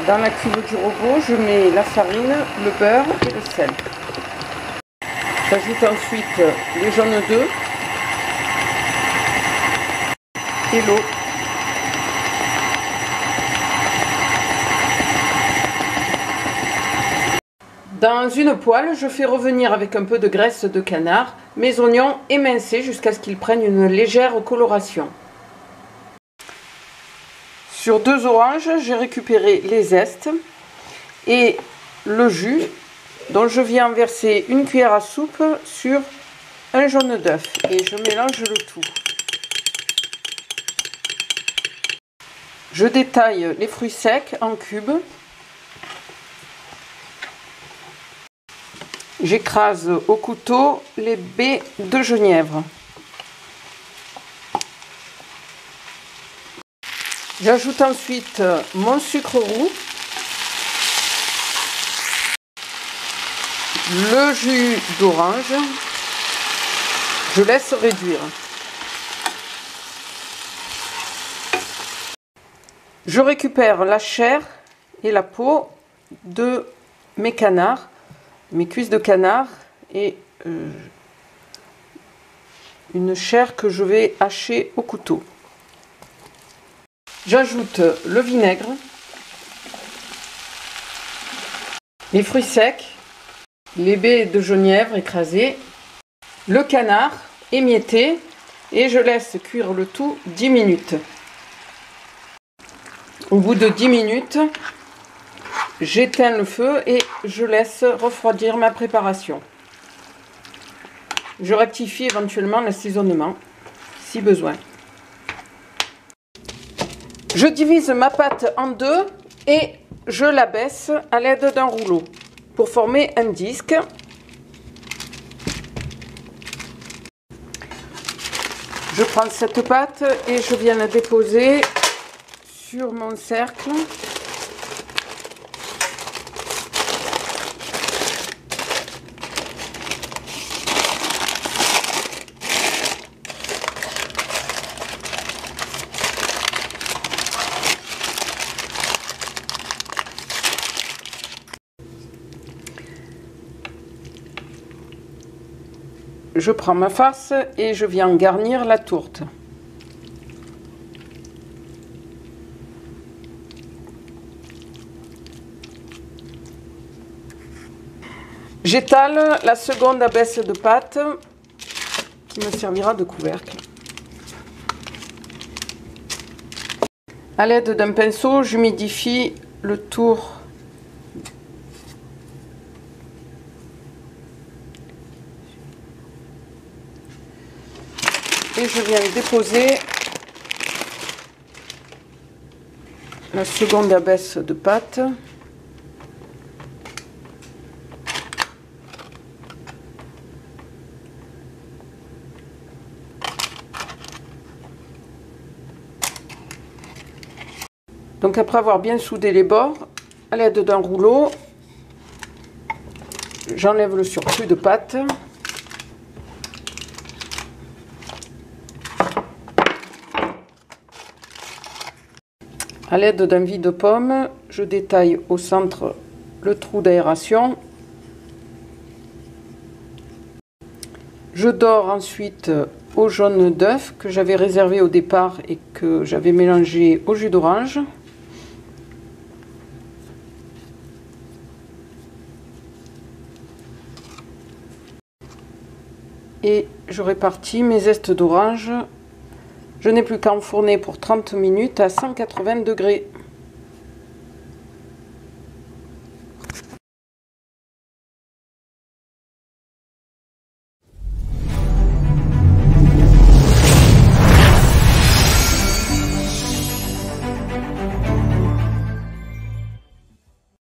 Dans la cuve du robot, je mets la farine, le beurre et le sel. J'ajoute ensuite les jaunes d'œufs et l'eau. Dans une poêle, je fais revenir avec un peu de graisse de canard mes oignons émincés jusqu'à ce qu'ils prennent une légère coloration. Sur 2 oranges, j'ai récupéré les zestes et le jus, dont je viens verser une cuillère à soupe sur un jaune d'œuf et je mélange le tout. Je détaille les fruits secs en cubes. J'écrase au couteau les baies de genièvre. J'ajoute ensuite mon sucre roux, le jus d'orange, je laisse réduire. Je récupère la chair et la peau de mes canards, mes cuisses de canard et une chair que je vais hacher au couteau. J'ajoute le vinaigre, les fruits secs, les baies de genièvre écrasées, le canard émietté et je laisse cuire le tout 10 minutes. Au bout de 10 minutes, j'éteins le feu et je laisse refroidir ma préparation. Je rectifie éventuellement l'assaisonnement si besoin. Je divise ma pâte en deux et je la baisse à l'aide d'un rouleau pour former un disque. Je prends cette pâte et je viens la déposer sur mon cercle. Je prends ma farce et je viens garnir la tourte. J'étale la seconde abaisse de pâte qui me servira de couvercle. À l'aide d'un pinceau, j'humidifie le tour et je viens déposer la seconde abaisse de pâte. Donc après avoir bien soudé les bords, à l'aide d'un rouleau, j'enlève le surplus de pâte. À l'aide d'un vide-pomme, je détaille au centre le trou d'aération. Je dore ensuite au jaune d'œuf que j'avais réservé au départ et que j'avais mélangé au jus d'orange. Et je répartis mes zestes d'orange. Je n'ai plus qu'à enfourner pour 30 minutes à 180 degrés.